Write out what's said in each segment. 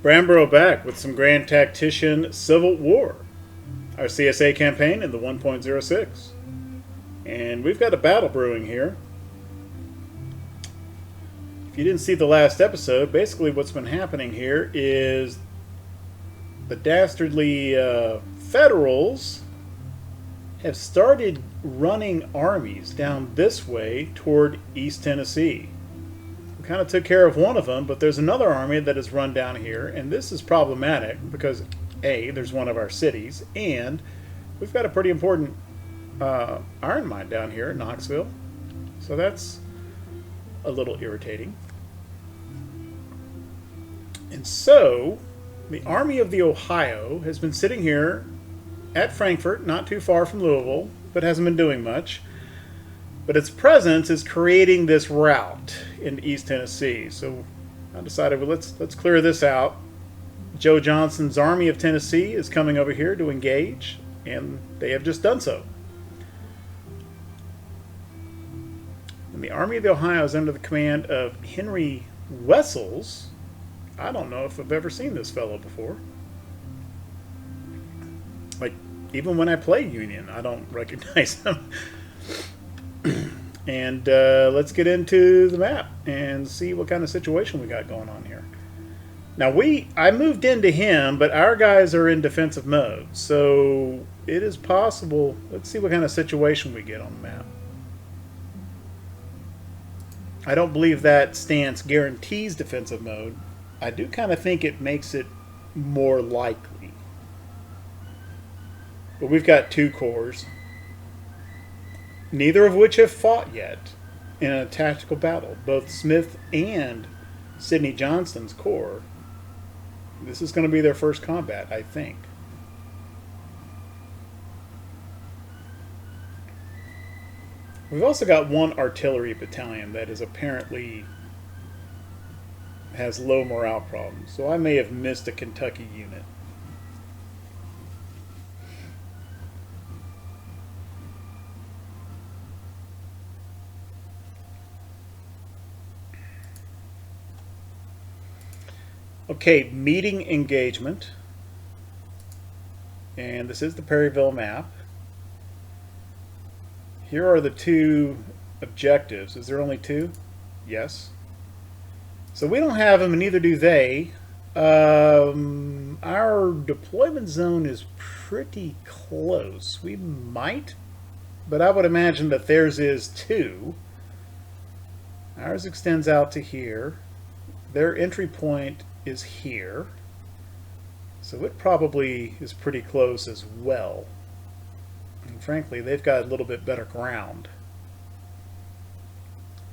Bramborough back with some Grand Tactician Civil War, our CSA campaign in the 1.06. And we've got a battle brewing here. If you didn't see the last episode, basically what's been happening here is the dastardly Federals have started running armies down this way toward East Tennessee. We kind of took care of one of them, but there's another army that has run down here, and this is problematic because A, there's one of our cities, and we've got a pretty important iron mine down here in Knoxville, so that's a little irritating. And so the Army of the Ohio has been sitting here at Frankfort, not too far from Louisville, but hasn't been doing much. But its presence is creating this route in East Tennessee. So I decided, well, let's clear this out. Joe Johnston's Army of Tennessee is coming over here to engage, and they have just done so. And the Army of the Ohio is under the command of Henry Wessels. I don't know if I've ever seen this fellow before. Like, even when I play Union, I don't recognize him. And let's get into the map and see what kind of situation we got going on here. Now, I moved into him, but our guys are in defensive mode. So it is possible. Let's see what kind of situation we get on the map. I don't believe that stance guarantees defensive mode. I do kind of think it makes it more likely. But we've got two corps, neither of which have fought yet in a tactical battle. Both Smith and Sidney Johnston's corps. This is going to be their first combat, I think. We've also got one artillery battalion that is apparently has low morale problems, so I may have missed a Kentucky unit. Okay, meeting engagement. And this is the Perryville map. Here are the two objectives. Is there only two? Yes. So we don't have them, and neither do they. Our deployment zone is pretty close. We might, but I would imagine that theirs is too. Ours extends out to here. Their entry point is here. So it probably is pretty close as well. And frankly, they've got a little bit better ground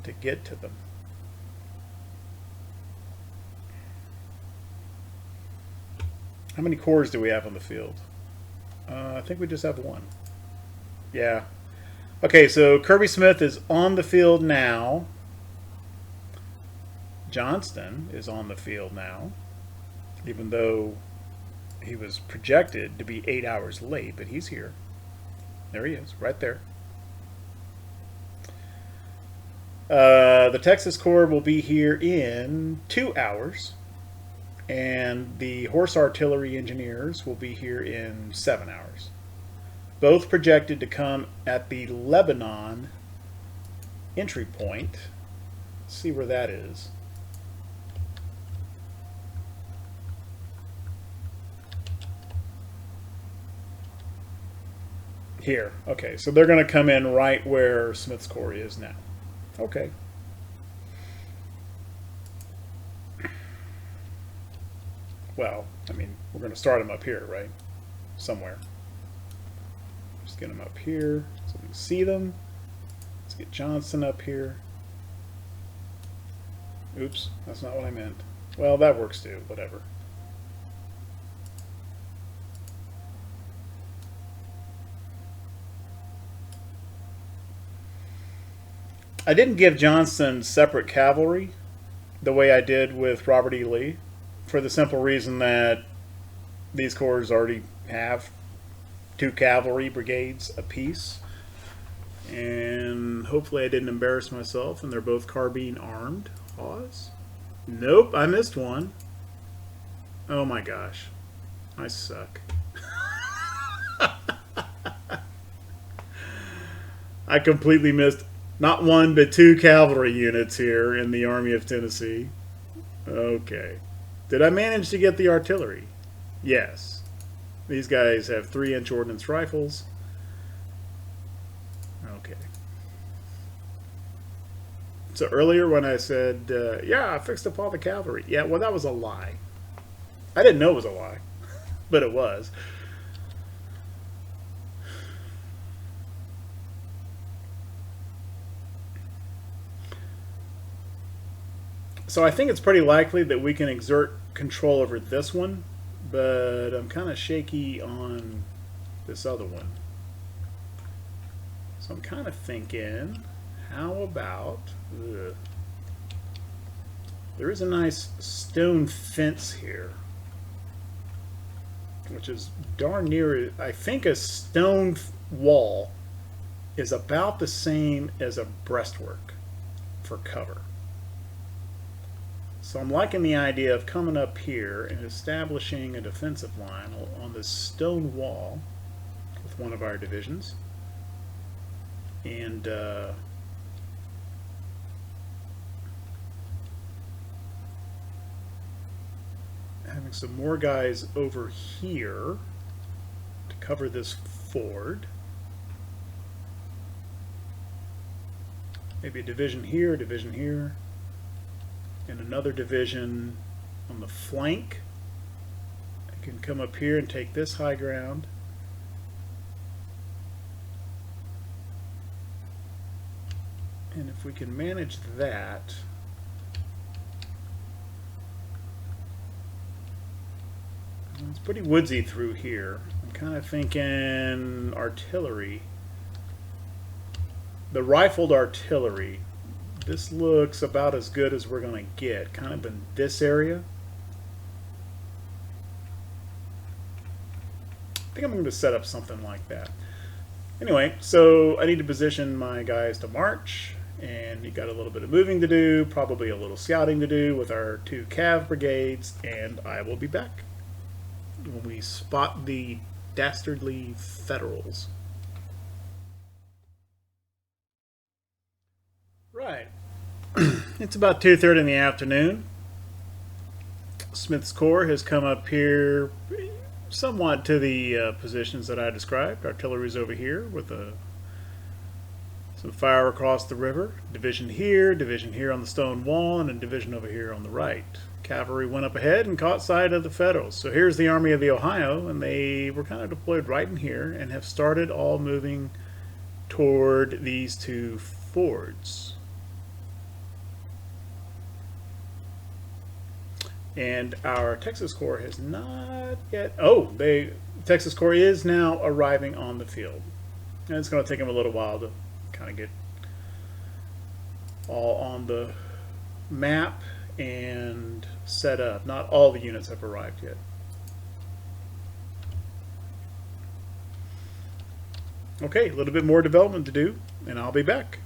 to get to them. How many corps do we have on the field? I think we just have one. Yeah. Okay, so Kirby Smith is on the field now. Johnston is on the field now, even though he was projected to be 8 hours late, but he's here. There he is, right there. The Texas Corps will be here in 2 hours, and the Horse Artillery Engineers will be here in 7 hours. Both projected to come at the Lebanon entry point. Let's see where that is. Here. Okay, so they're going to come in right where Smith's Corps is now. Okay. Well, I mean, we're going to start them up here, right? Somewhere. Just get them up here so we can see them. Let's get Johnston up here. Oops, that's not what I meant. Well, that works too, whatever. I didn't give Johnston separate cavalry the way I did with Robert E. Lee, for the simple reason that these corps already have 2 cavalry brigades apiece. And hopefully I didn't embarrass myself, and they're both carbine armed. Pause. Nope, I missed one. Oh my gosh. I suck. I completely missed not one but two cavalry units here in the Army of Tennessee. Okay. Did I manage to get the artillery? Yes. These guys have 3-inch ordnance rifles. Okay. So earlier when I said, yeah, I fixed up all the cavalry. Yeah, well, that was a lie. I didn't know it was a lie, but it was. So I think it's pretty likely that we can exert control over this one, but I'm kind of shaky on this other one. So I'm kind of thinking, how about... There is a nice stone fence here, which is darn near, I think a stone wall is about the same as a breastwork for cover. So I'm liking the idea of coming up here and establishing a defensive line on this stone wall with one of our divisions. And having some more guys over here to cover this ford. Maybe a division here, and another division on the flank. I can come up here and take this high ground. And if we can manage that, it's pretty woodsy through here. I'm kind of thinking artillery. The rifled artillery. This looks about as good as we're going to get, kind of in this area. I think I'm going to set up something like that. Anyway, so I need to position my guys to march, and you got a little bit of moving to do, probably a little scouting to do with our 2 cav brigades, and I will be back when we spot the dastardly Federals. Right. It's about 2:30 in the afternoon. Smith's Corps has come up here somewhat to the positions that I described. Artillery's over here with some fire across the river. Division here on the stone wall, and a division over here on the right. Cavalry went up ahead and caught sight of the Federals. So here's the Army of the Ohio, and they were kind of deployed right in here and have started all moving toward these 2 fords. And our Texas Corps has not yet... Oh, Texas Corps is now arriving on the field. And it's going to take them a little while to kind of get all on the map and set up. Not all the units have arrived yet. Okay, a little bit more development to do, and I'll be back.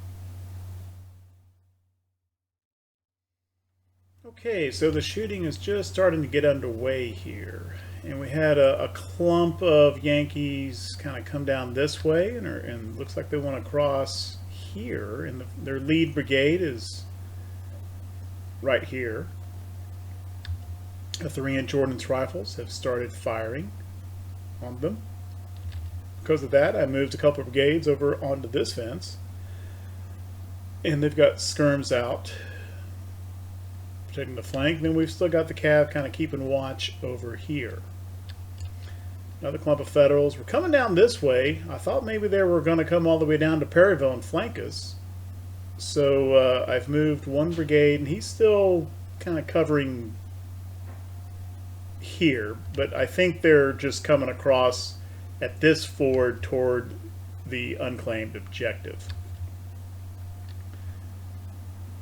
Okay, so the shooting is just starting to get underway here. And we had a clump of Yankees kind of come down this way, and looks like they want to cross here. And their lead brigade is right here. The 3-inch ordnance rifles have started firing on them. Because of that, I moved a couple of brigades over onto this fence. And they've got skirms out, protecting the flank. Then we've still got the cav kind of keeping watch over here. Another clump of Federals. We're coming down this way. I thought maybe they were going to come all the way down to Perryville and flank us. So I've moved one brigade, and he's still kind of covering here. But I think they're just coming across at this ford toward the unclaimed objective.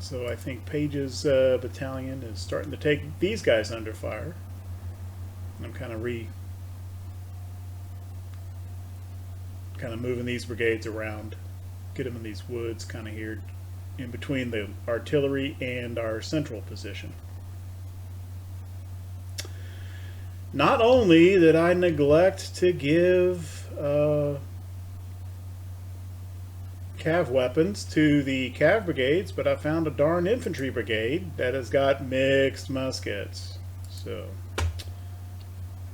So I think Page's battalion is starting to take these guys under fire. I'm kind of moving these brigades around, get them in these woods kind of here in between the artillery and our central position. Not only did I neglect to give cav weapons to the cav brigades, but I found a darn infantry brigade that has got mixed muskets. So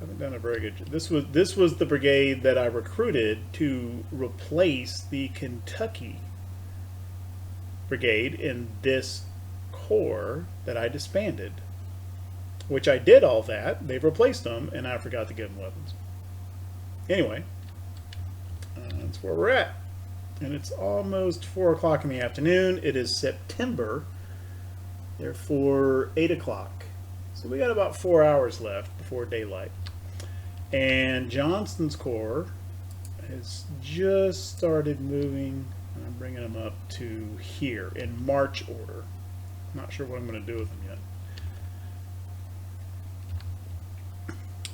haven't done a very good job. This was the brigade that I recruited to replace the Kentucky brigade in this corps that I disbanded. Which I did all that. They've replaced them, and I forgot to give them weapons. Anyway, that's where we're at. And it's almost 4 o'clock in the afternoon. It is September, therefore 8 o'clock. So we got about 4 hours left before daylight. And Johnston's corps has just started moving. I'm bringing them up to here in march order. Not sure what I'm going to do with them yet.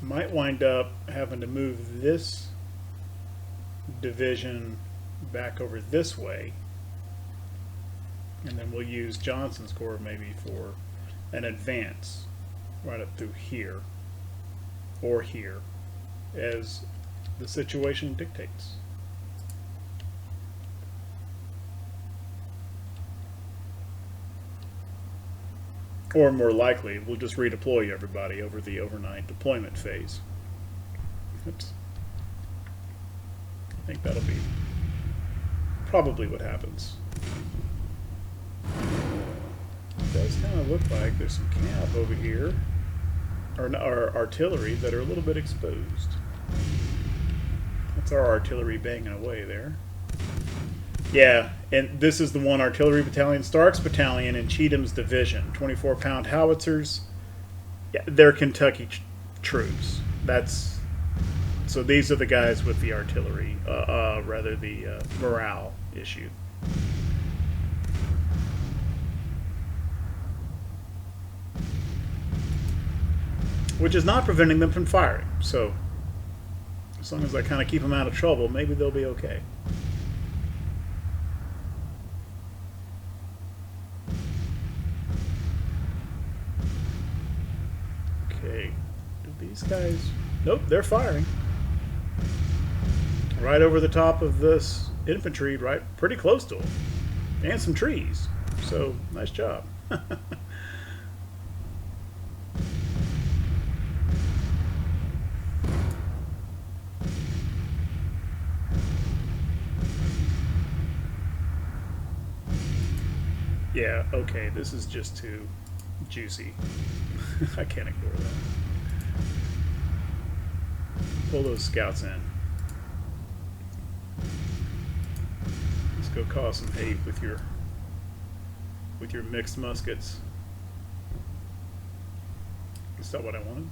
Might wind up having to move this division back over this way, and then we'll use Johnson's corps maybe for an advance right up through here or here as the situation dictates. Or more likely, we'll just redeploy everybody over the overnight deployment phase. Oops. I think that'll be probably what happens. It does kind of look like there's some cav over here, or artillery, that are a little bit exposed. That's our artillery banging away there. Yeah, and this is the 1 Artillery Battalion, Stark's Battalion, and Cheatham's Division. 24-pound howitzers. Yeah, they're Kentucky troops. So these are the guys with the artillery, rather the morale issue. Which is not preventing them from firing. So as long as I kind of keep them out of trouble, maybe they'll be okay. Okay, do these guys... Nope, they're firing. Right over the top of this infantry, right pretty close to them. And some trees. So, nice job. Yeah, okay, this is just too juicy. I can't ignore that. Pull those scouts in. Let's go cause some hate with your mixed muskets. Is that what I wanted?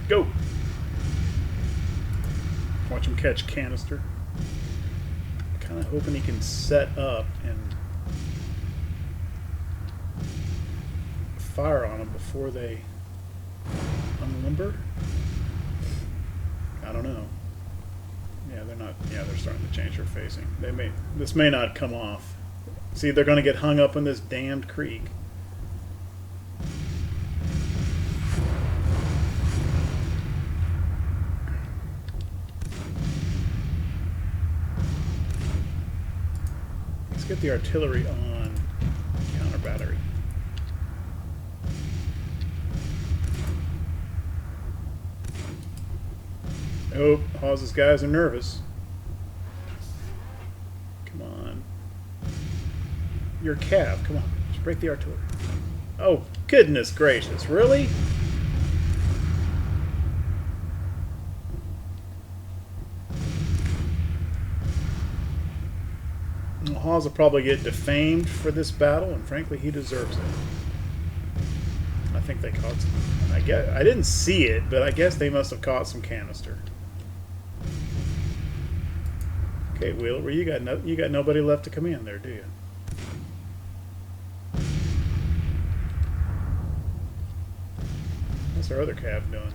Go! Watch him catch canister. Kind of hoping he can set up and fire on them before they unlimber. I don't know. Yeah, they're not. Yeah, they're starting to change their facing. This may not come off. See, they're going to get hung up in this damned creek. Get the artillery on counter battery. Oh, Hawes's guys are nervous. Come on. You're cav. Come on. Just break the artillery. Oh, goodness gracious. Really? Hawes will probably get defamed for this battle, and frankly, he deserves it. I think they caught some. I didn't see it, but I guess they must have caught some canister. Okay, Wheeler, well, you got nobody left to command there, do you? What's our other cav doing?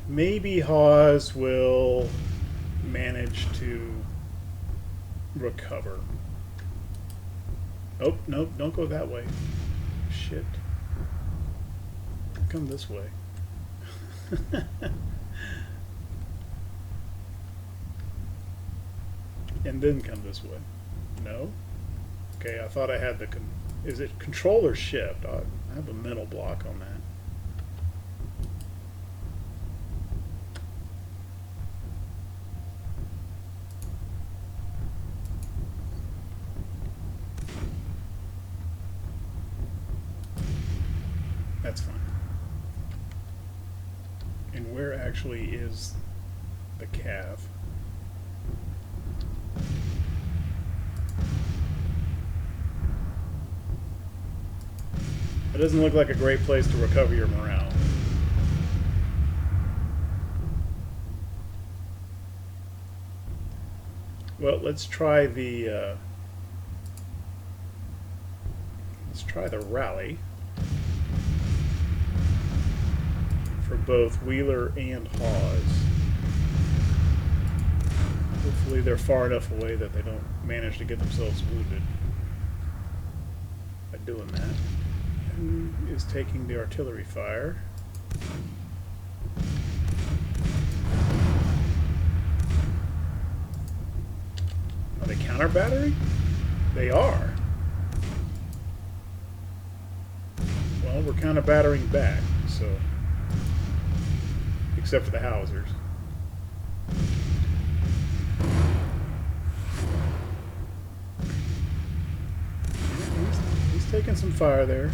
maybe Hawes will manage to recover. Oh, no, don't go that way. Shit. Come this way. And then come this way. No? Okay, I thought I had the... Is it control or shift? I have a mental block on that. That's fine. And where actually is the cav? It doesn't look like a great place to recover your morale. Well, let's try the rally for both Wheeler and Hawes. Hopefully they're far enough away that they don't manage to get themselves wounded by doing that. Who is taking the artillery fire? Are they counter battery? They are. Well, we're counter battering back, so except for the howitzers. He's taking some fire there.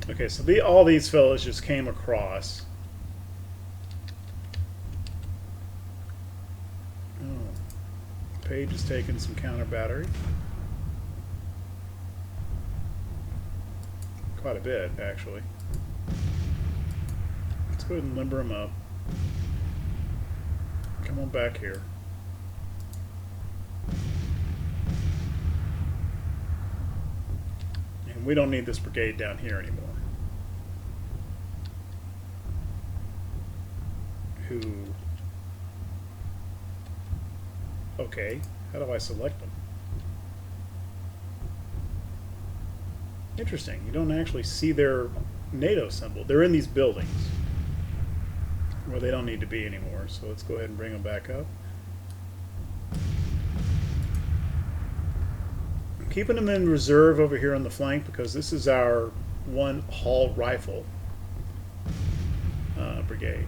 Okay, so all these fellas just came across. Oh, Page is taking some counter battery. Quite a bit, actually. Let's go ahead and limber him up. Come on back here. And we don't need this brigade down here anymore. Who... Okay, how do I select them? Interesting, you don't actually see their NATO symbol. They're in these buildings where they don't need to be anymore, so let's go ahead and bring them back up. I'm keeping them in reserve over here on the flank because this is our one Hall rifle brigade.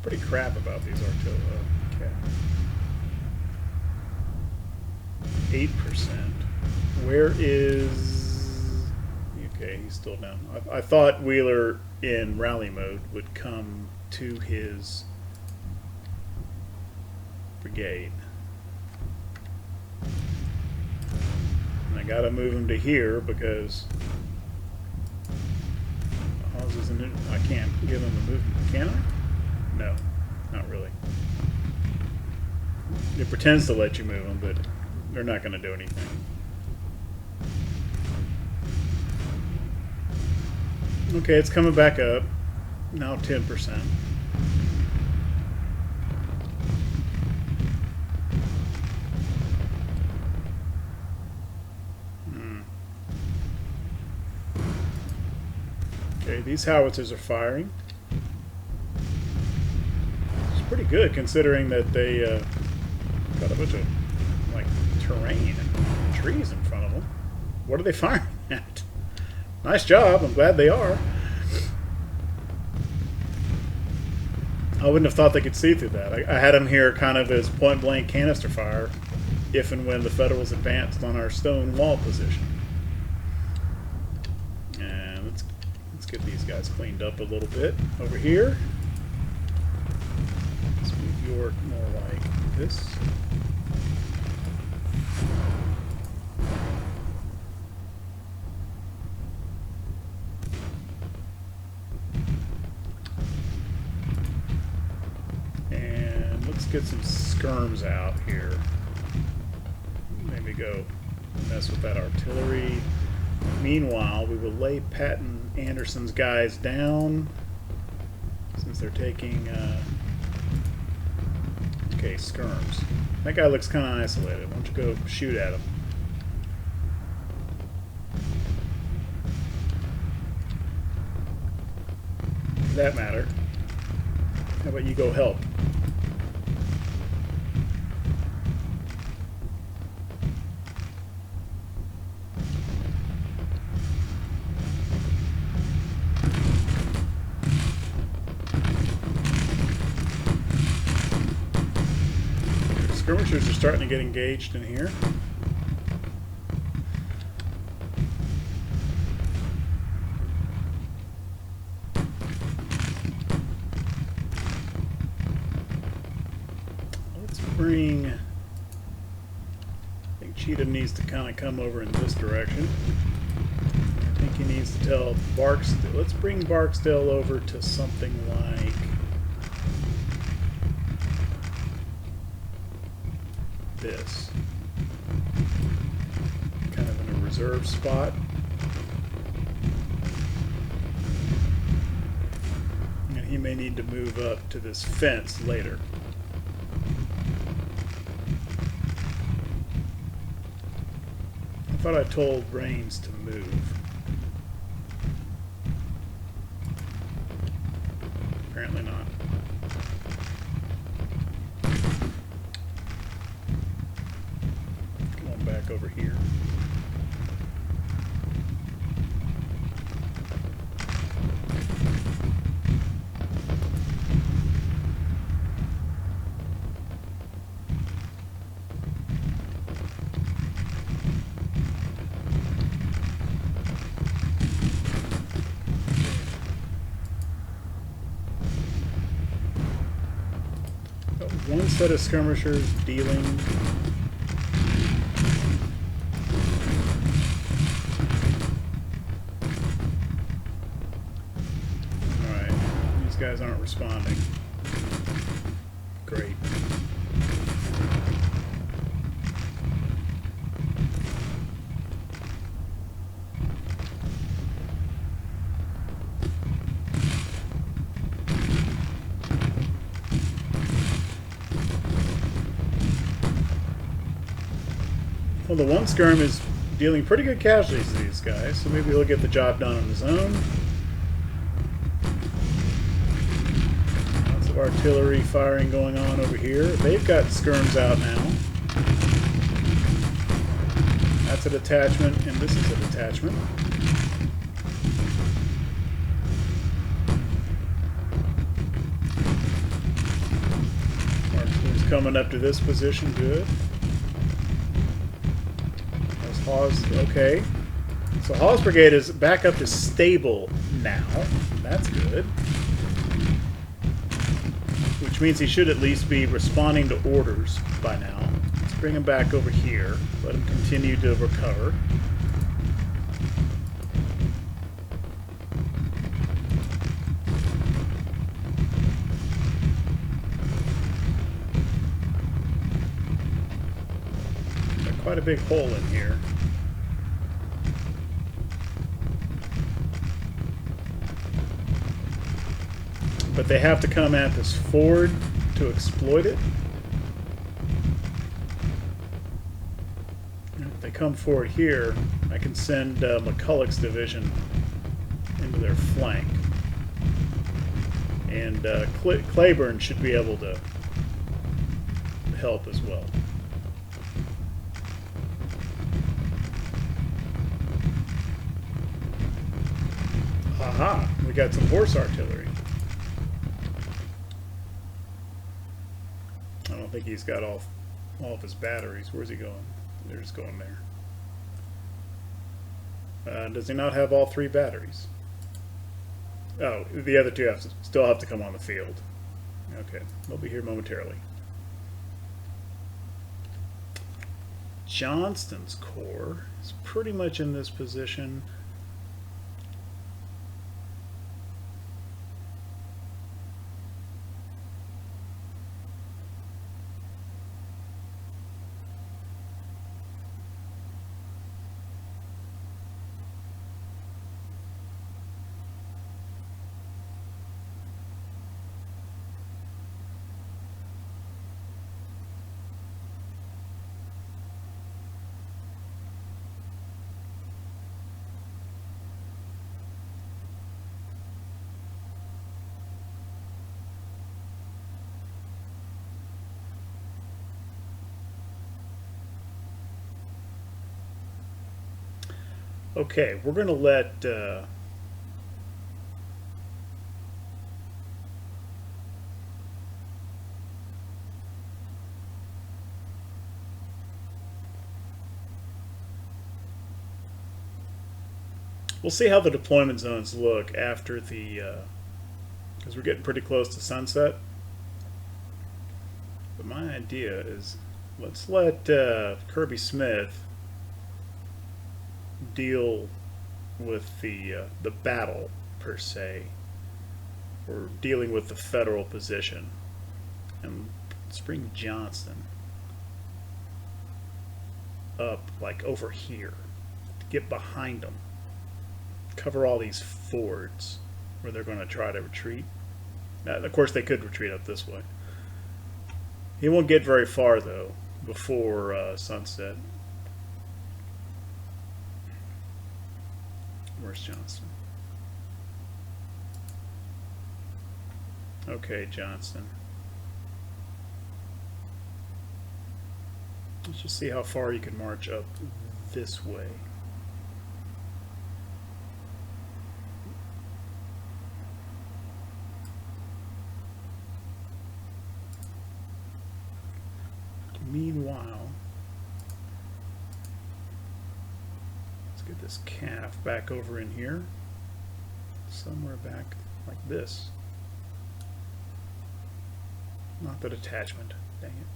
Pretty crap about these artillery. Okay. 8%. Where is... Okay, he's still down. I thought Wheeler in rally mode would come to his brigade. And I gotta move him to here because Hawes isn't in, I can't give him a movement. Can I? No, not really. It pretends to let you move them, but they're not going to do anything. Okay, it's coming back up. Now 10%. Okay, these howitzers are firing. Pretty good considering that they got a bunch of like terrain and trees in front of them. What are they firing at? Nice job, I'm glad they are. I wouldn't have thought they could see through that. I had them here kind of as point blank canister fire if and when the Federals advanced on our stone wall position. And let's get these guys cleaned up a little bit over here. York more like this. get some skirms out here. Maybe go mess with that artillery. Meanwhile, we will lay Patton Anderson's guys down since they're taking okay, skirms. That guy looks kind of isolated. Why don't you go shoot at him? For that matter, how about you go help? Skirmishers are starting to get engaged in here. Let's bring... I think Cheetah needs to kind of come over in this direction. I think he needs to tell Barksdale. Let's bring Barksdale over to something like... this. Kind of in a reserve spot. And he may need to move up to this fence later. I thought I told Rains to move. Apparently not. Back over here. Got one set of skirmishers dealing. Guys aren't responding. Great. Well, the one skirm is dealing pretty good casualties to these guys, so maybe he'll get the job done on his own. Artillery firing going on over here. They've got skirms out now. That's a detachment, and this is a detachment. Marksman's coming up to this position. Good. That's Hawes. Okay. So Hawes Brigade is back up to stable now. That's good. Which means he should at least be responding to orders by now. Let's bring him back over here. Let him continue to recover. Got quite a big hole in here. But they have to come at this ford to exploit it. And if they come forward here, I can send McCulloch's division into their flank. And Claiborne should be able to help as well. Aha! We got some horse artillery. I don't think he's got all of his batteries. Where's he going? They're just going there. Does he not have all 3 batteries? Oh, the other 2 still have to come on the field. Okay, they'll be here momentarily. Johnston's corps is pretty much in this position. Okay, we're going to let... we'll see how the deployment zones look after the... because we're getting pretty close to sunset. But my idea is, let's let Kirby Smith deal with the battle per se. We're dealing with the federal position, and let's bring Johnston up like over here to get behind them, cover all these fords where they're going to try to retreat. Now, of course, they could retreat up this way. He won't get very far though before sunset. Where's Johnston? Okay, Johnston. Let's just see how far you can march up this way. Meanwhile, let's get this calf back over in here, somewhere back like this. Not the detachment, dang it.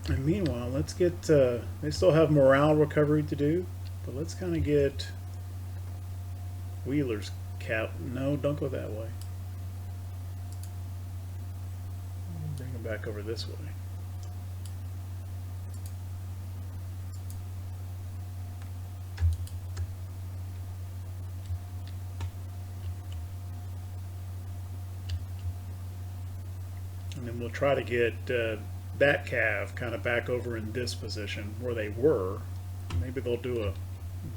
And meanwhile, let's get, they still have morale recovery to do, but let's kind of get Wheeler's cap. No, don't go that way. Bring him back over this way. And then we'll try to get that cav kind of back over in this position where they were. Maybe they'll do a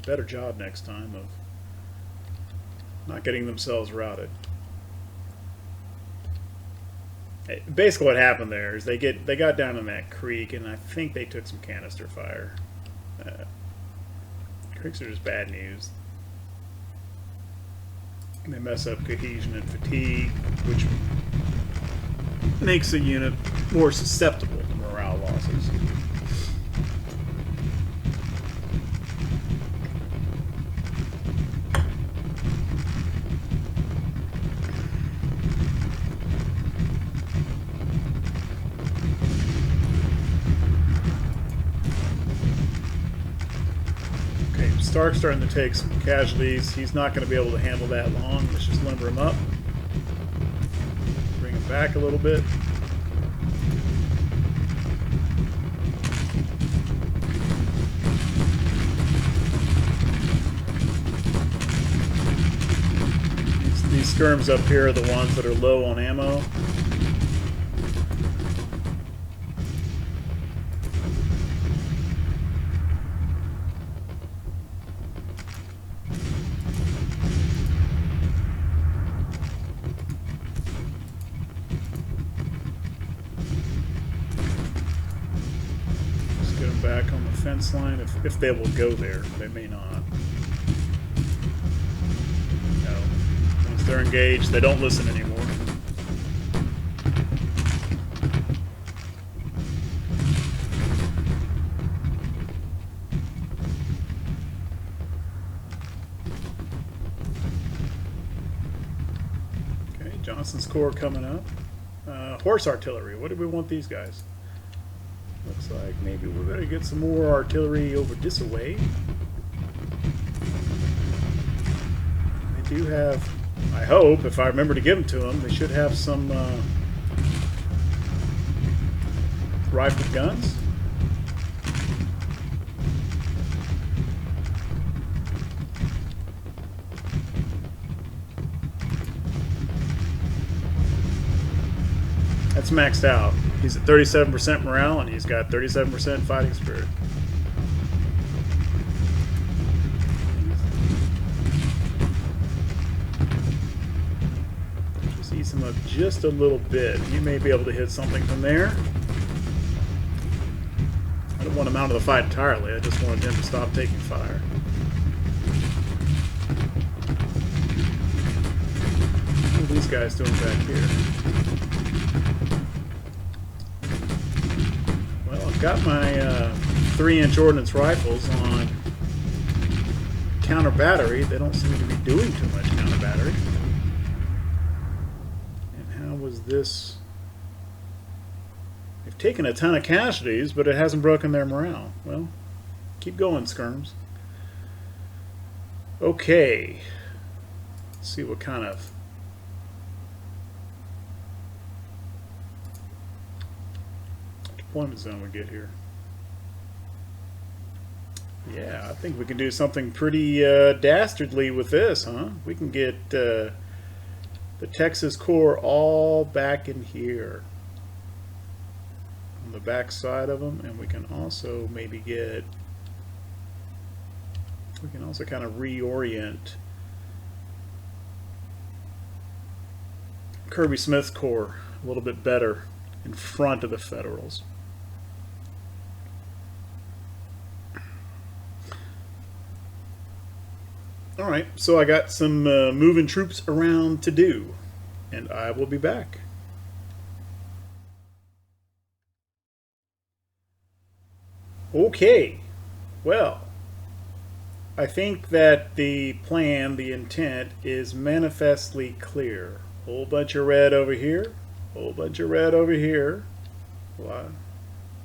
better job next time of not getting themselves routed. Basically what happened there is they got down in that creek, and I think they took some canister fire. Creeks are just bad news. They mess up cohesion and fatigue, which makes a unit more susceptible to morale losses. Okay, Stark's starting to take some casualties. He's not going to be able to handle that long. Let's just limber him up. Bring him back a little bit. These skirms up here are the ones that are low on ammo. Let's get them back on the fence line if they will go there. They may not. They're engaged, they don't listen anymore. Okay, Johnson's Corps coming up. Horse artillery, what do we want these guys? Looks like maybe we're going to get some more artillery over this way. They do have... I hope, if I remember to give them to them, they should have some rifled guns. That's maxed out. He's at 37% morale, and he's got 37% fighting spirit. Just ease him up just a little bit. You may be able to hit something from there. I don't want him out of the fight entirely. I just wanted him to stop taking fire. What are these guys doing back here? Well, I've got my 3-inch ordnance rifles on counter battery. They don't seem to be doing too much counter battery. And how was this? They've taken a ton of casualties, but it hasn't broken their morale. Well, keep going, skirms. Okay. Let's see what kind of deployment zone we get here. Yeah, I think we can do something pretty dastardly with this, huh? We can get the Texas Corps all back in here. The back side of them, and we can also maybe get, we can also kind of reorient Kirby Smith's Corps a little bit better in front of the Federals. Alright, so I got some moving troops around to do, and I will be back. Okay, well, I think that the plan, the intent, is manifestly clear. Whole bunch of red over here, whole bunch of red over here,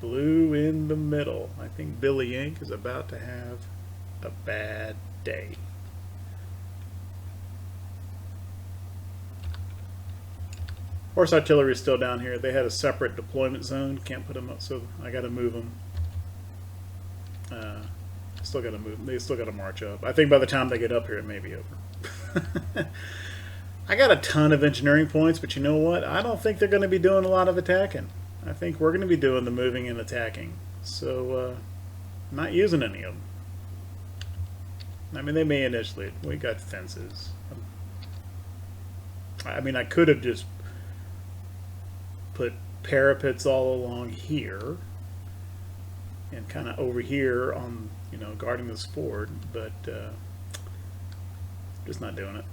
blue in the middle. I think Billy Yank is about to have a bad day. Horse artillery is still down here. They had a separate deployment zone. Can't put them up, so I got to move them. Still got to move. They still got to march up. I think by the time they get up here, it may be over. I got a ton of engineering points, but you know what? I don't think they're going to be doing a lot of attacking. I think we're going to be doing the moving and attacking. So, I'm not using any of them. I mean, they may initially. We got fences. I mean, I could have just put parapets all along here and kind of over here on, you know, guarding this ford, but just not doing it.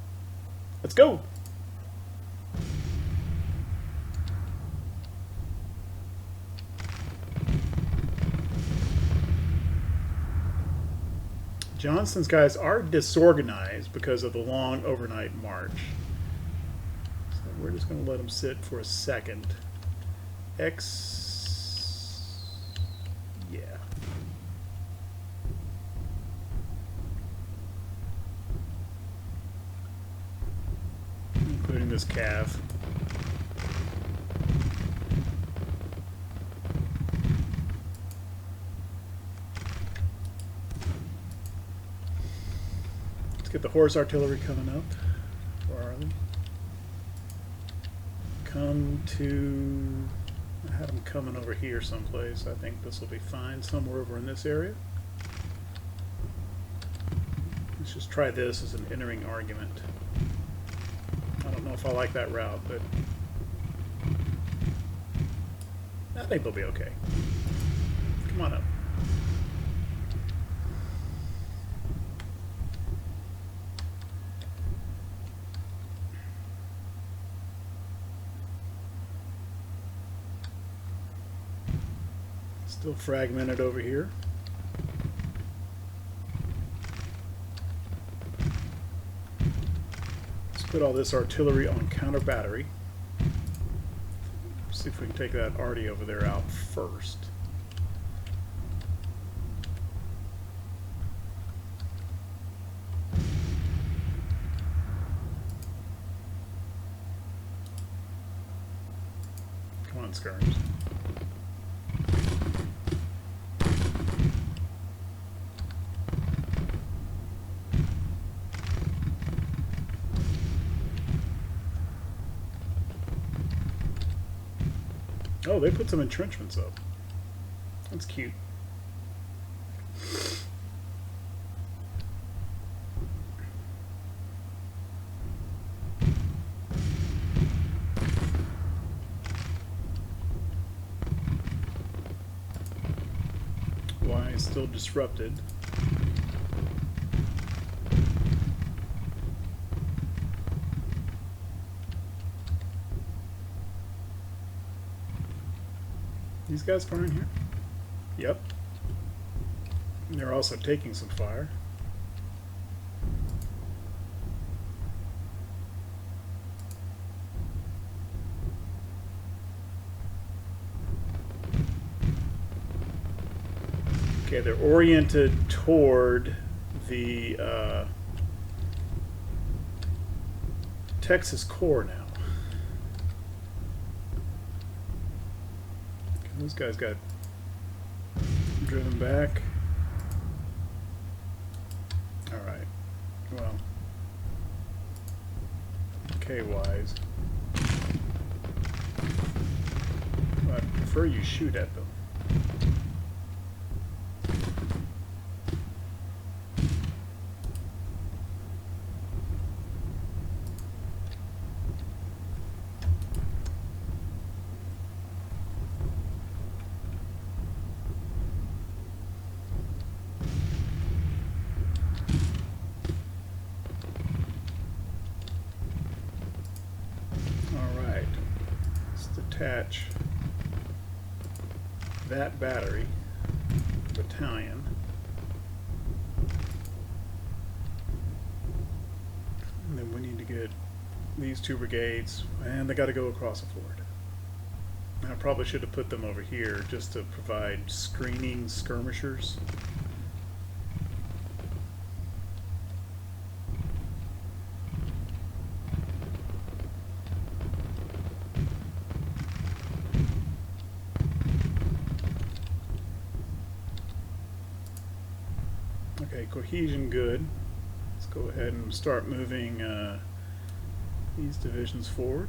Let's go. Johnston's guys are disorganized because of the long overnight march. So we're just going to let them sit for a second. Yeah. Including this calf. Let's get the horse artillery coming up. Where are they? Come to... I had them coming over here someplace. I think this will be fine. Somewhere over in this area. Let's just try this as an entering argument. I don't know if I like that route, but I think they'll be okay. Come on up. Still fragmented over here. Let's put all this artillery on counter battery. See if we can take that arty over there out first. Come on, skirms. Oh, they put some entrenchments up. That's cute. Why is still disrupted? These guys firing here? Yep. They're also taking some fire. Okay, they're oriented toward the Texas core now. Okay, those guys got driven back. Alright. Well. K-wise. Well, I prefer you shoot at them. Attach that battery, battalion, and then we need to get these two brigades, and they got to go across the ford. I probably should have put them over here just to provide screening skirmishers. Okay, cohesion good. Let's go ahead and start moving these divisions forward.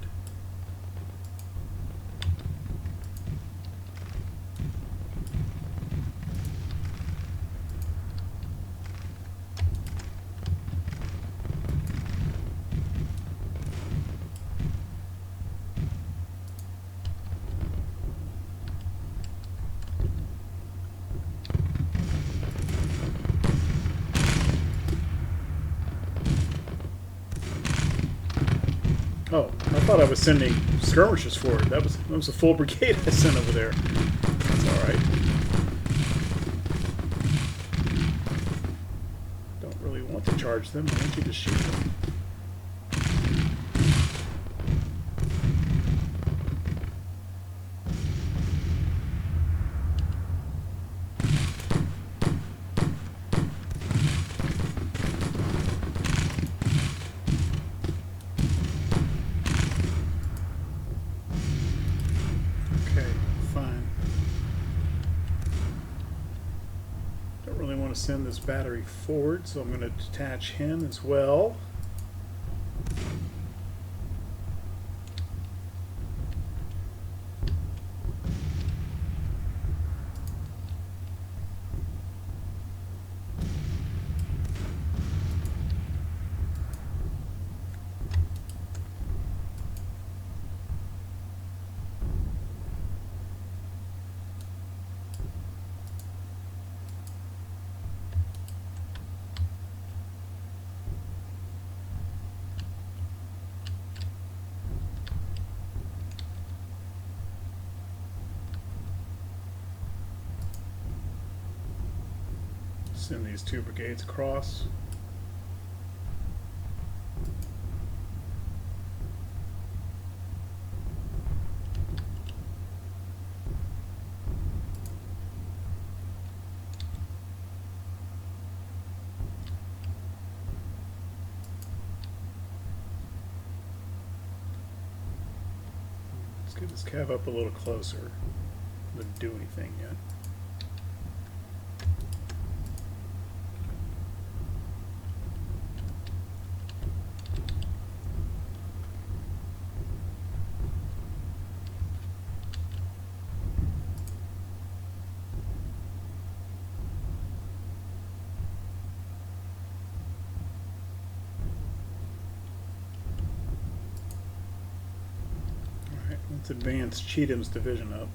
Oh, I thought I was sending skirmishers forward. That was a full brigade I sent over there. That's all right. Don't really want to charge them. I want you to shoot them. Send this battery forward, so I'm going to detach him as well. Send these two brigades across. Let's get this cav up a little closer. Didn't do anything yet. Let's advance Cheatham's division up.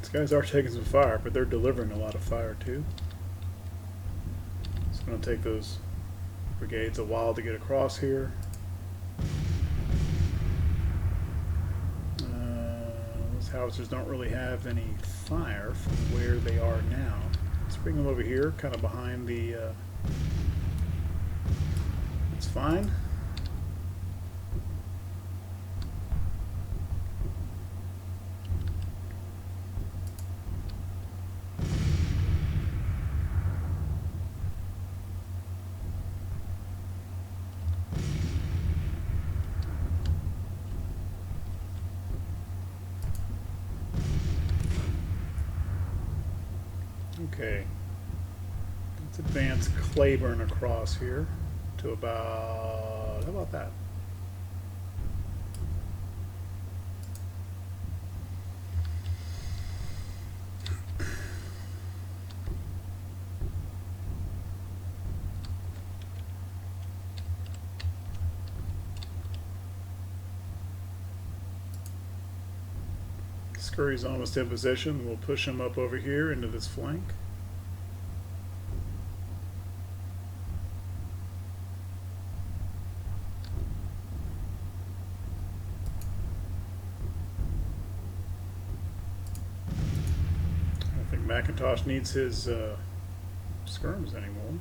These guys are taking some fire, but they're delivering a lot of fire too. It's going to take those brigades a while to get across here. Those howitzers don't really have any fire from where they are now. Let's bring them over here, kind of behind the... it's fine. Okay, let's advance Claiborne across here to about, how about that? Scurry's almost in position. We'll push him up over here into this flank. I don't think McIntosh needs his skirms anymore.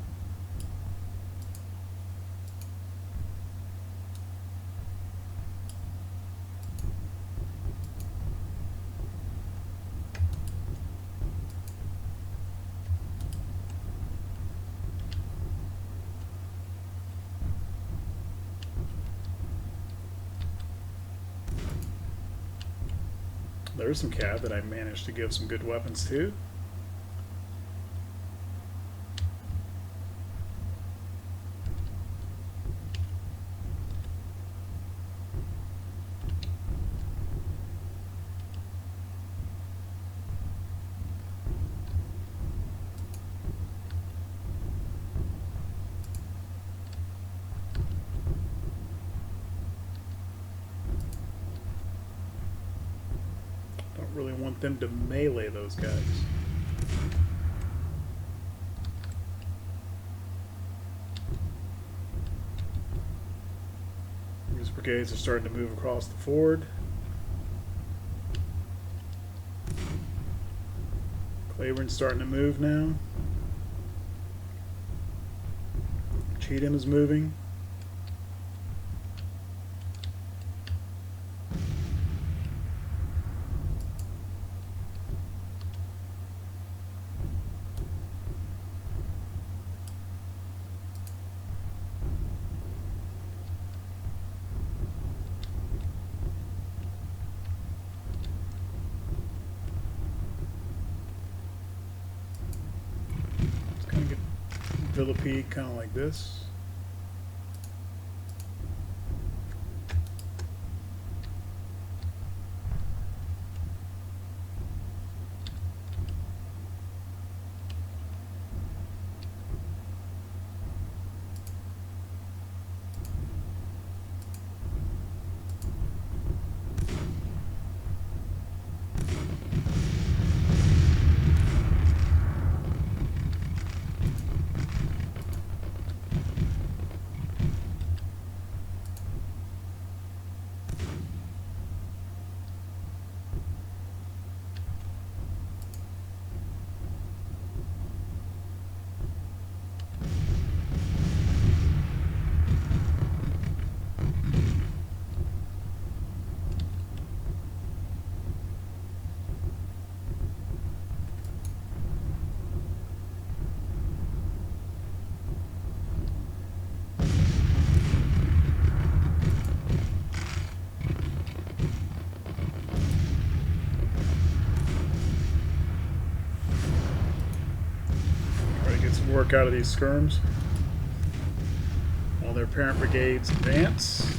There's some cav that I managed to give some good weapons to. Really want them to melee those guys. These brigades are starting to move across the ford. Claiborne's starting to move now. Cheatham is moving. Villa kind of like this. work out of these skirms while their parent brigades advance.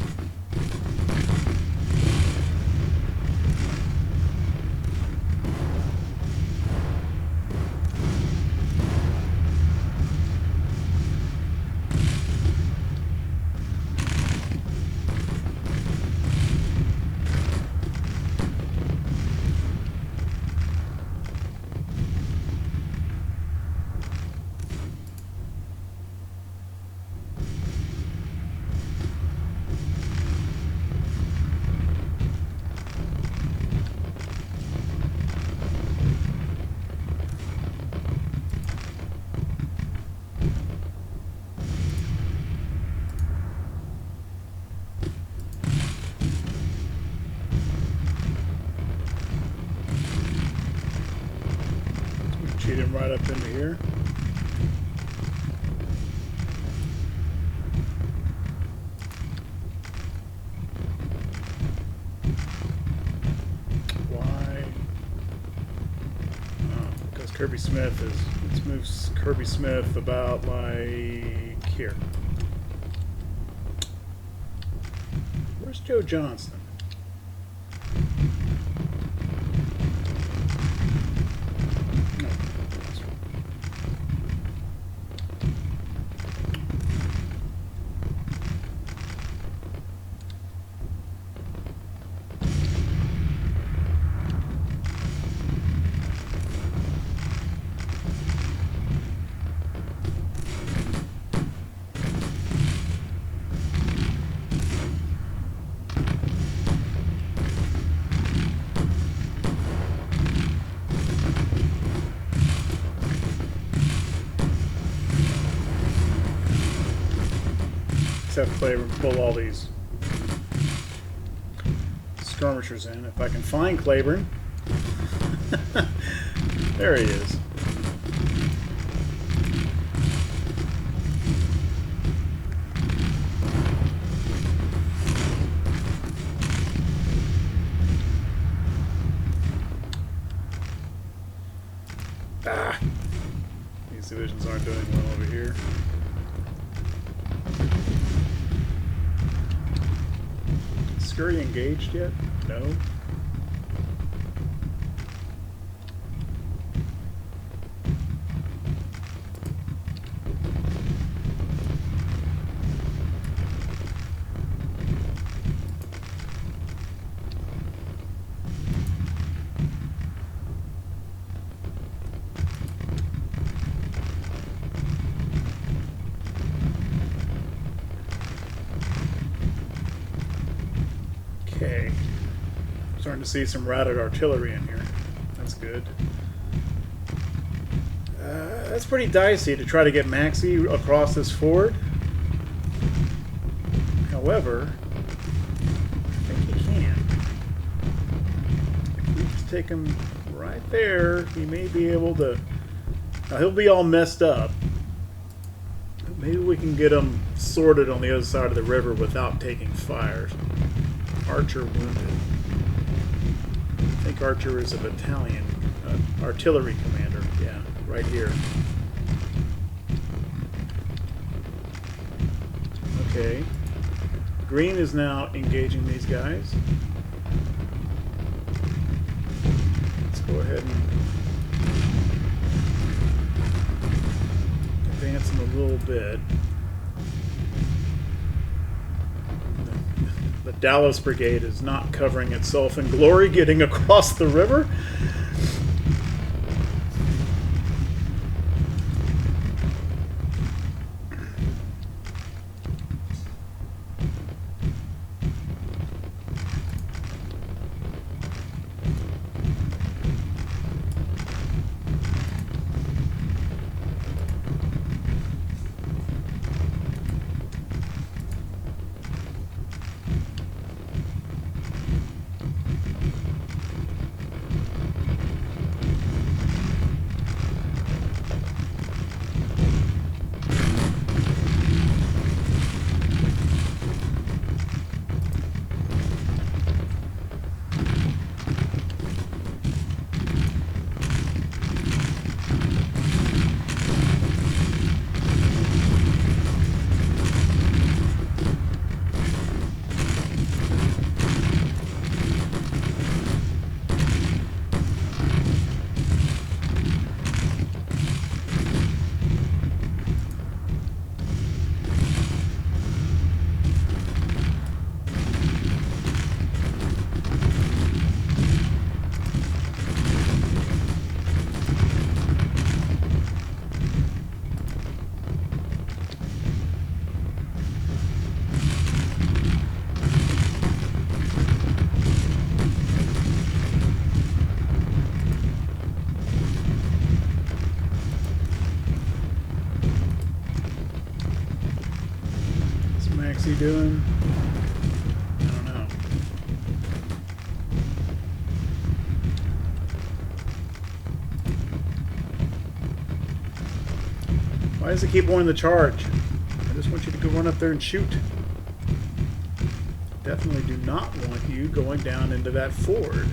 Cheat him right up into here. Why? Oh, because Kirby Smith is. Let's move Kirby Smith about like here. Where's Joe Johnston? Have to pull all these skirmishers in. If I can find Claiborne. There he is. Ah! These divisions aren't doing well over here. Scurry engaged yet? No. Okay. Starting to see some routed artillery in here. That's good. That's pretty dicey to try to get Maxey across this ford. However, I think he can. If we just take him right there, he may be able to... Now, he'll be all messed up. But maybe we can get him sorted on the other side of the river without taking fire. Archer wounded. I think Archer is a battalion, artillery commander. Yeah, right here. Okay. Green is now engaging these guys. Let's go ahead and advance them a little bit. The Dallas Brigade is not covering itself in glory, getting across the river. he doing? I don't know. Why does it keep wanting the charge? I just want you to go run up there and shoot. Definitely do not want you going down into that ford.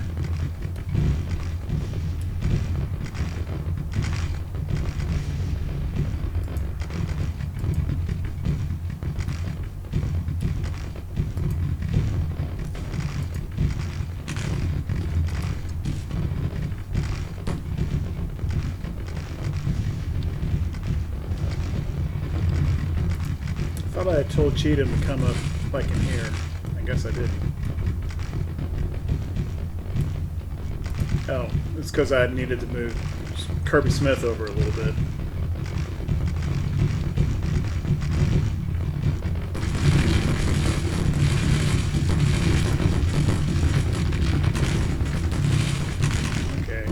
I thought I had told Cheatham to come up like in here. I guess I didn't. Oh, it's because I needed to move Kirby Smith over a little bit. Okay,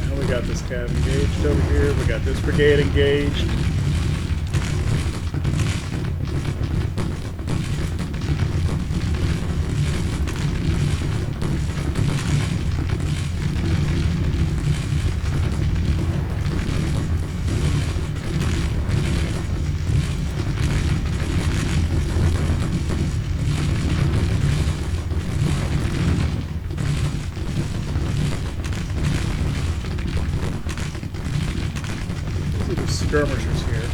now we got this cav engaged over here. We got this brigade engaged. Skirmishers here.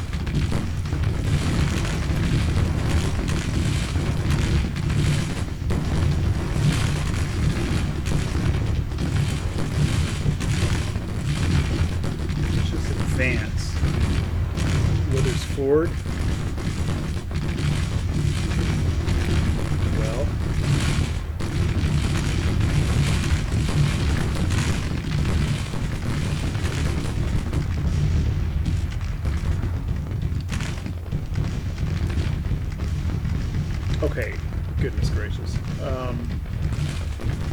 Let's just advance. Withers Ford. Well. Okay, goodness gracious.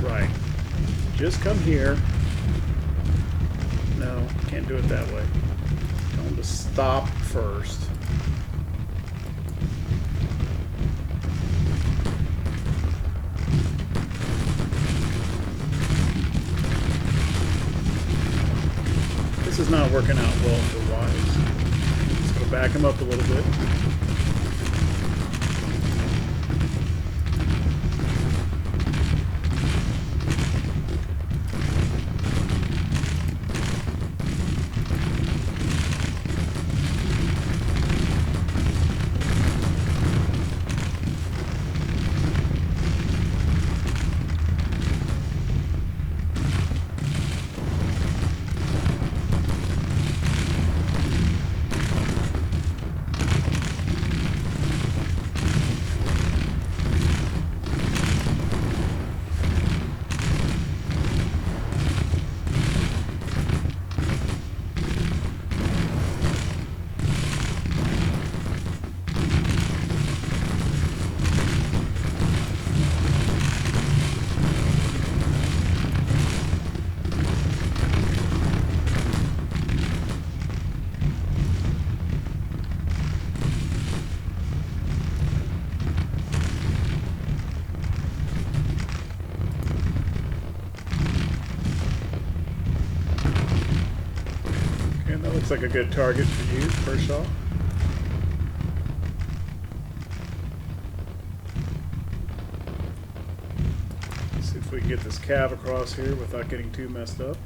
Right. Just come here. No, can't do it that way. Tell them to stop first. This is not working out well for Wise. Let's go back him up a little bit. Looks like a good target for you, Kershaw. Let's see if we can get this cav across here without getting too messed up.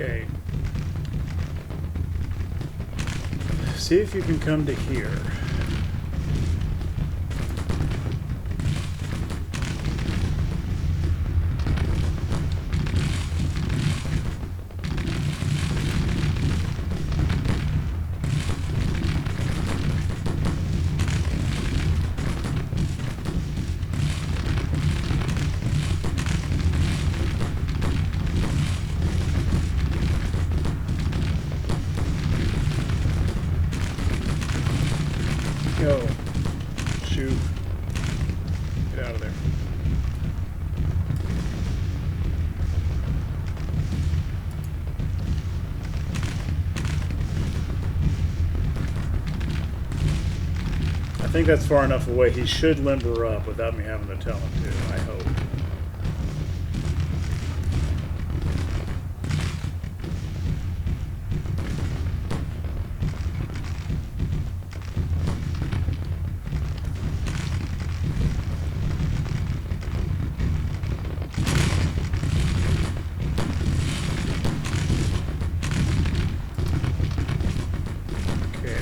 Okay. See if you can come to here. think that's far enough away. He should limber up without me having to tell him to, I hope.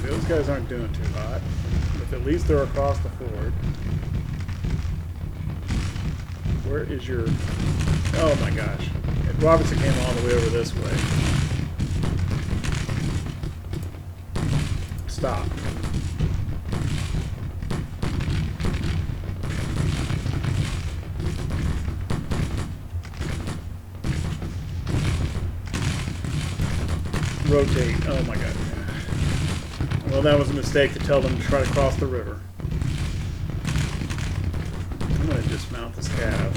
Those guys aren't doing too hot, but at least they're across the ford. Where is your... Oh my gosh. Robertson came all the way over this way. Stop. Rotate. Oh my god. Well, that was a mistake to tell them to try to cross the river. I'm going to dismount this cab.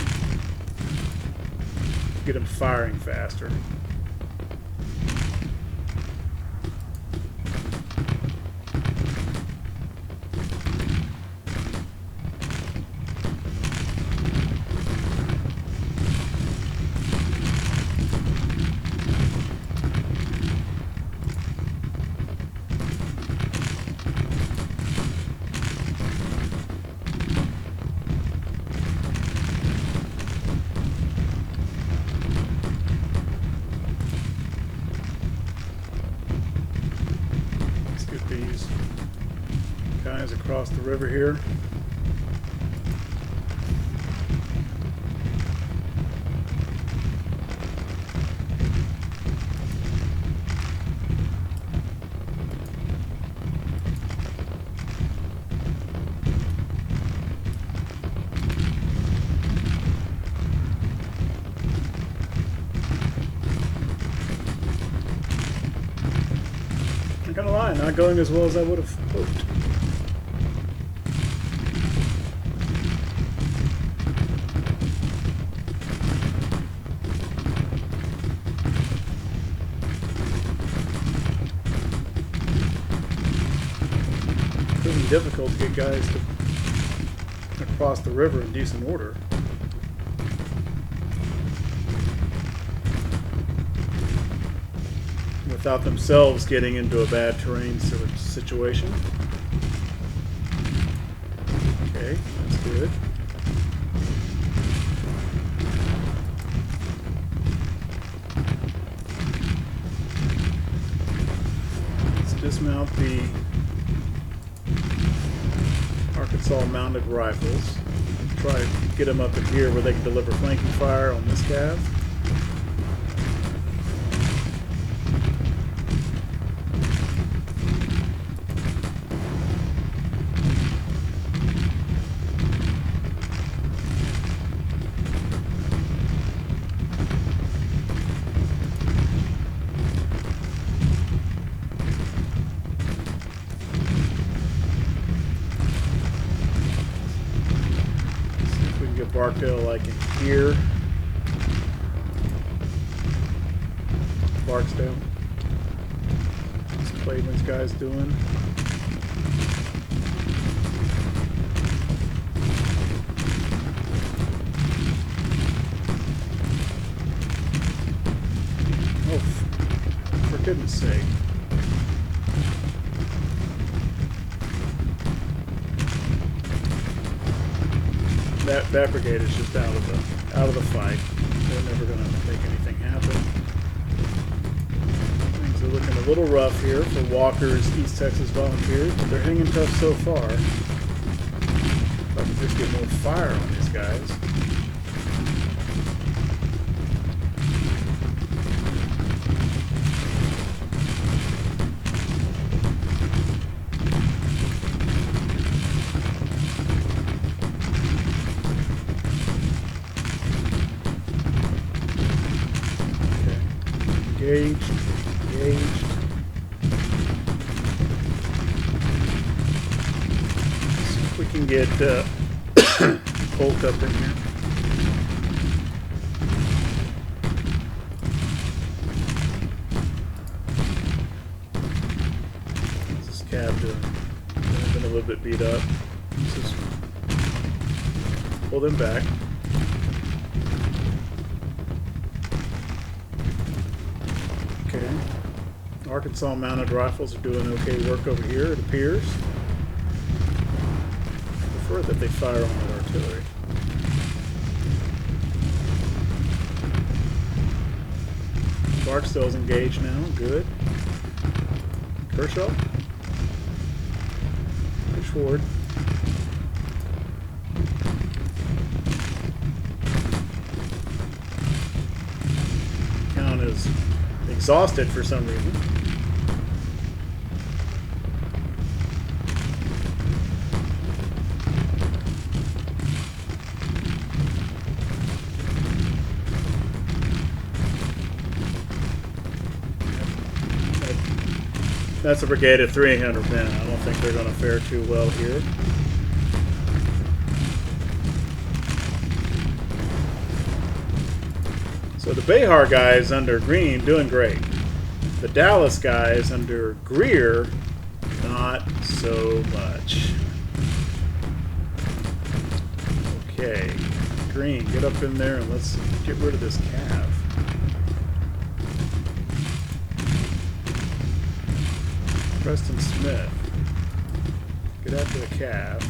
Get him firing faster. These guys across the river here. I'm not gonna lie, not going as well as I would have hoped. It's really difficult to get guys to cross the river in decent order. Without themselves getting into a bad terrain sort of situation. Okay, that's good. Let's dismount the Arkansas mounted rifles. Try to get them up in here where they can deliver flanking fire on this cav. Barkdale like in here. Barksdale. What's Clayton's guys doing? Oh, for goodness sake. That brigade is just out of the fight. They're never going to make anything happen. Things are looking a little rough here for Walker's East Texas Volunteers, but they're hanging tough so far. If I can just get more fire on these guys. Engaged. See if we can get Polk up in here. What's this cab doing? Been a little bit beat up. Pull them back. Okay. Arkansas mounted rifles are doing okay work over here, it appears. I prefer that they fire on that artillery. Barksdale's engaged now. Good. Kershaw. Push forward. Count is exhausted for some reason. That's a brigade of 300 men. I don't think they're going to fare too well here. So the Behar guys under Green doing great. The Dallas guys under Greer, not so much. Okay, Green, get up in there and let's get rid of this cav. Preston Smith, get after the cav.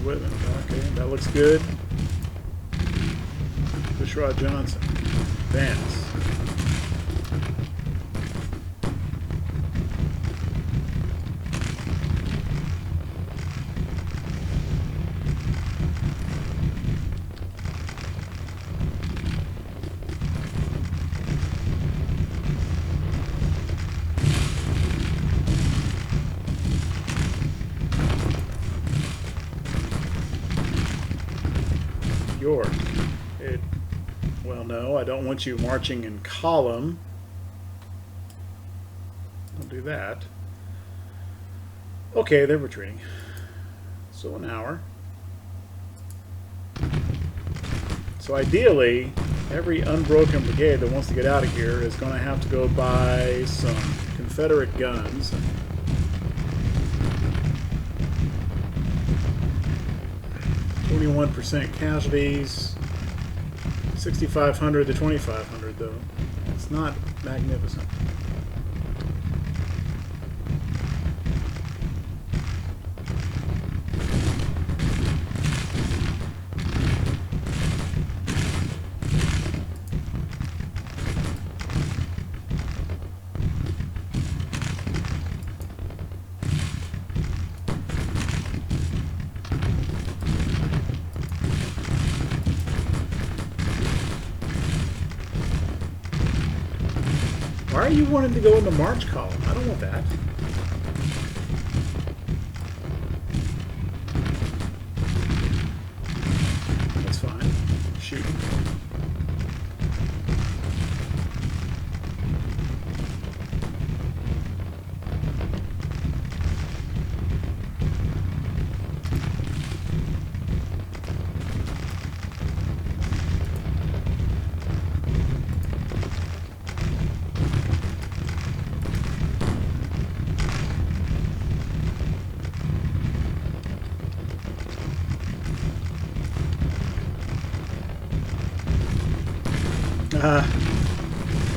Whitman, okay, that looks good. Bushrod Johnson, Vance. York. Well, no, I don't want you marching in column. Don't do that. Okay, they're retreating. So an hour. So ideally, every unbroken brigade that wants to get out of here is going to have to go buy some Confederate guns. 21% casualties, 6,500 to 2,500 though. It's not magnificent. Why are you wanting to go in the march column? I don't want that. That's fine. Shoot.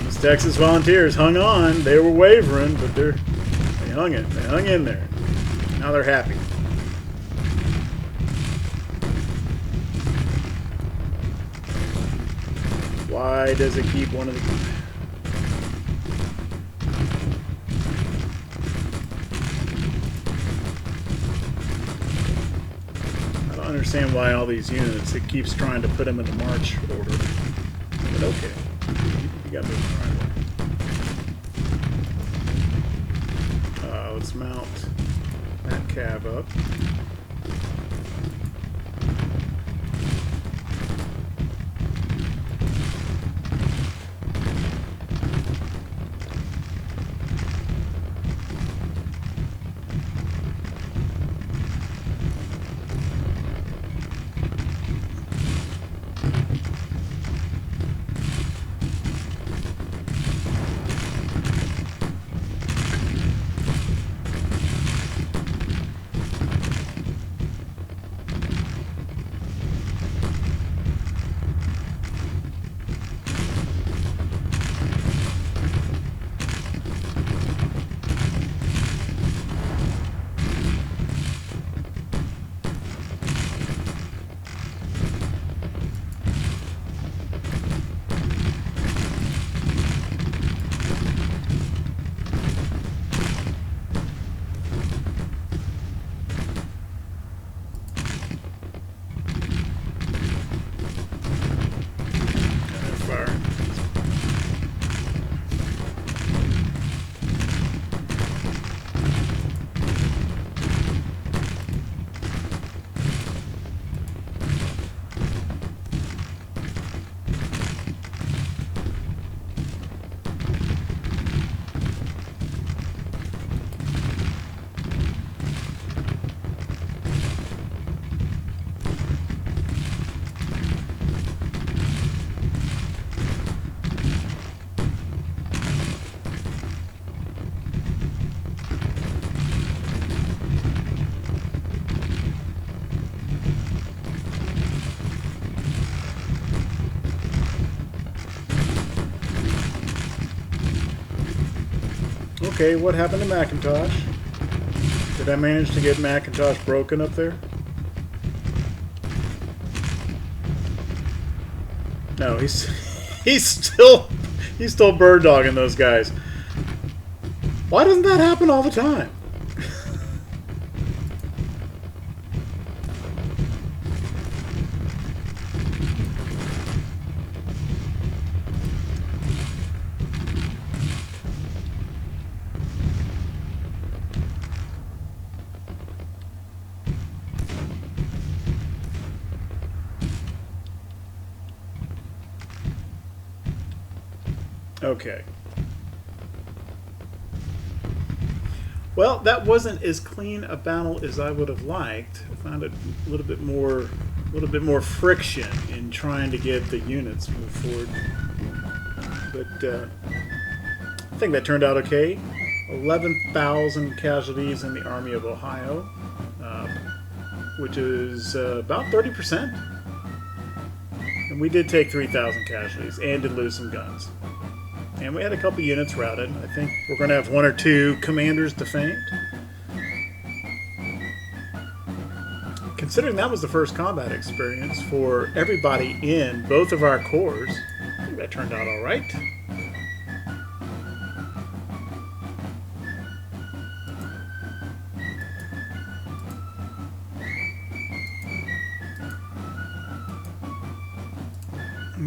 Those Texas Volunteers hung on. They were wavering, but they hung it. They hung in there. Now they're happy. Why does it keep one of the... I don't understand why all these units, it keeps trying to put them in the march order. But okay, you got moving right away. Let's mount that cav up. Okay, what happened to Macintosh? Did I manage to get Macintosh broken up there? No, he's he's still bird dogging those guys. Why doesn't that happen all the time? Okay. Well, that wasn't as clean a battle as I would have liked. I found it a little bit more friction in trying to get the units move forward. But I think that turned out okay. 11,000 casualties in the Army of Ohio, which is about 30%. And we did take 3,000 casualties and did lose some guns. And we had a couple units routed. I think we're going to have 1 or 2 commanders defamed. Considering that was the first combat experience for everybody in both of our corps, I think that turned out all right.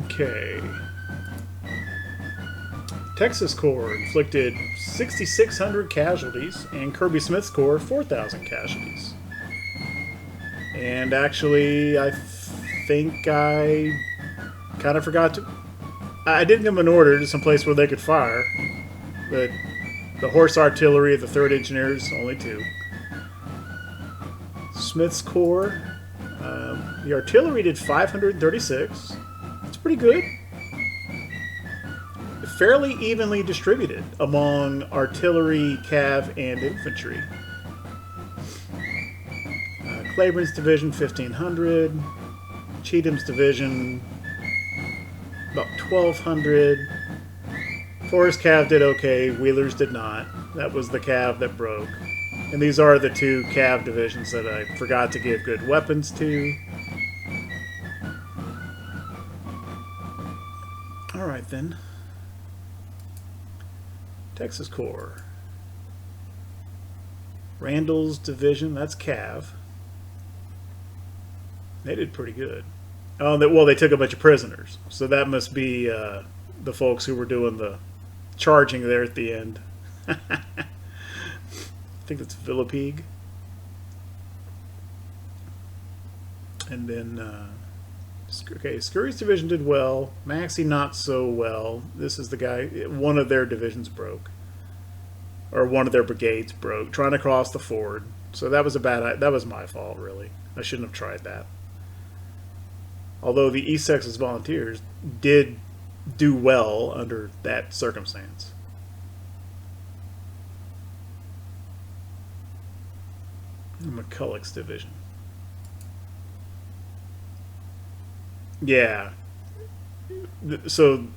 Okay. Texas Corps inflicted 6,600 casualties, and Kirby Smith's Corps 4,000 casualties. And actually, I think I kind of forgot to... I did give them an order to some place where they could fire, but the horse artillery of the 3rd Engineers, only 2. Smith's Corps, the artillery did 536. That's pretty good. Fairly evenly distributed among artillery, cav, and infantry. Claiborne's division 1,500, Cheatham's division about 1,200. Forrest Cav did okay, Wheeler's did not. That was the cav that broke. And these are the 2 cav divisions that I forgot to give good weapons to. Alright then. Texas Corps. Randall's division, that's cav. They did pretty good. Oh, well, they took a bunch of prisoners. So that must be the folks who were doing the charging there at the end. I think that's Villepigue. And then, okay, Scurry's division did well. Maxey not so well. This is the guy, one of their divisions broke. Or one of their brigades broke, trying to cross the ford. So that was that was my fault, really. I shouldn't have tried that. Although the East Texas Volunteers did do well under that circumstance. McCulloch's division. Yeah. So,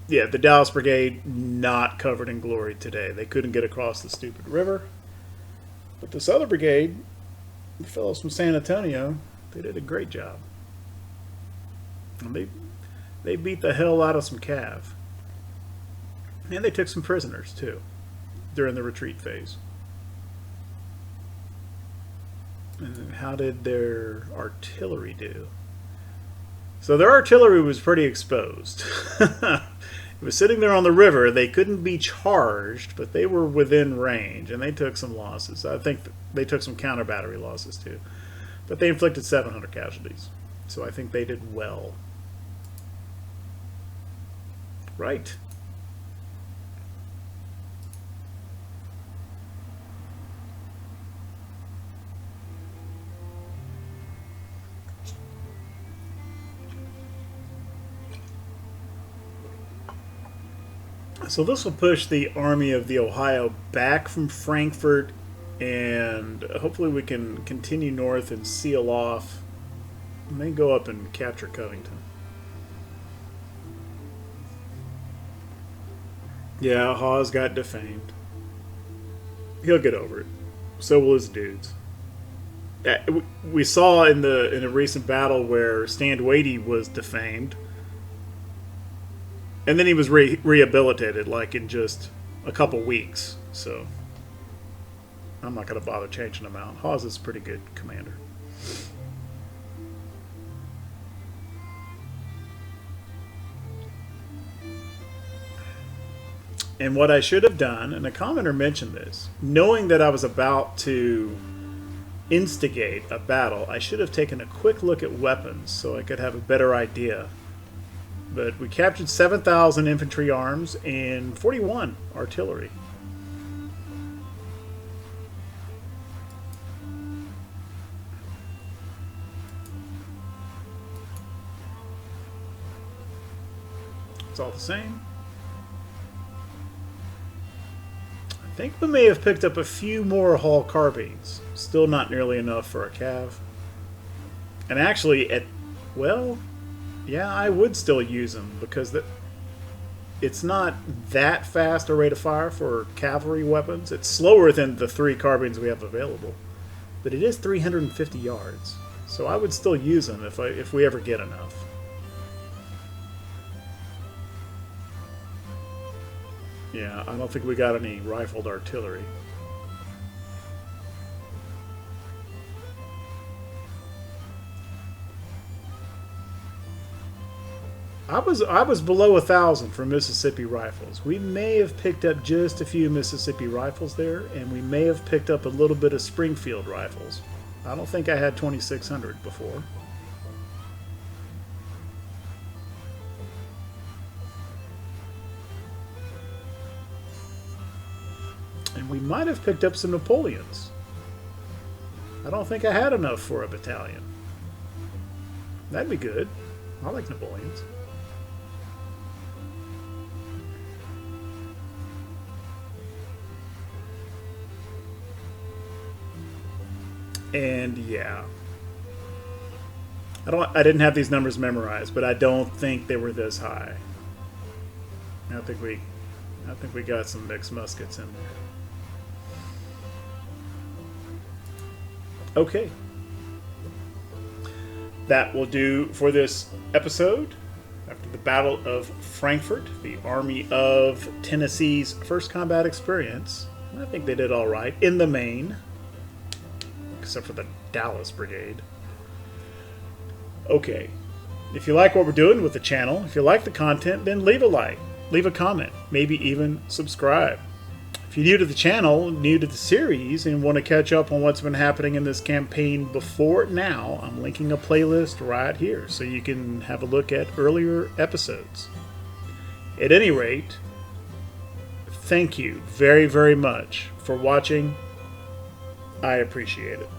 yeah, the Dallas Brigade not covered in glory today. They couldn't get across the stupid river. But this other brigade, the fellows from San Antonio, they did a great job. And they beat the hell out of some cav. And they took some prisoners, too, during the retreat phase. And how did their artillery do? So their artillery was pretty exposed. It was sitting there on the river. They couldn't be charged, but they were within range, and they took some losses. I think they took some counter battery losses, too. But they inflicted 700 casualties. So I think they did well. Right. So this will push the Army of the Ohio back from Frankfort, and hopefully we can continue north and seal off, and then go up and capture Covington. Yeah, Hawes got defamed. He'll get over it. So will his dudes. We saw in a recent battle where Stand Waity was defamed, and then he was rehabilitated like in just a couple weeks. So I'm not going to bother changing him out. Hawes is a pretty good commander. And what I should have done, and a commenter mentioned this, knowing that I was about to instigate a battle, I should have taken a quick look at weapons so I could have a better idea. But we captured 7,000 infantry arms and 41 artillery. It's all the same. I think we may have picked up a few more Hall carbines. Still not nearly enough for a cav. And actually, well, yeah, I would still use them because it's not that fast a rate of fire for cavalry weapons. It's slower than the 3 carbines we have available, but it is 350 yards. So I would still use them if we ever get enough. Yeah, I don't think we got any rifled artillery. I was below 1,000 for Mississippi rifles. We may have picked up just a few Mississippi rifles there, and we may have picked up a little bit of Springfield rifles. I don't think I had 2,600 before. And we might have picked up some Napoleons. I don't think I had enough for a battalion. That'd be good. I like Napoleons. And yeah, I didn't have these numbers memorized, but I don't think they were this high. I think we got some mixed muskets in there. Okay. That will do for this episode. After the Battle of Frankfort, the Army of Tennessee's first combat experience, I think they did all right in the main, except for the Dallas Brigade. Okay. If you like what we're doing with the channel, if you like the content, then leave a like, leave a comment, maybe even subscribe. If you're new to the channel, new to the series, and want to catch up on what's been happening in this campaign before now, I'm linking a playlist right here so you can have a look at earlier episodes. At any rate, thank you very, very much for watching. I appreciate it.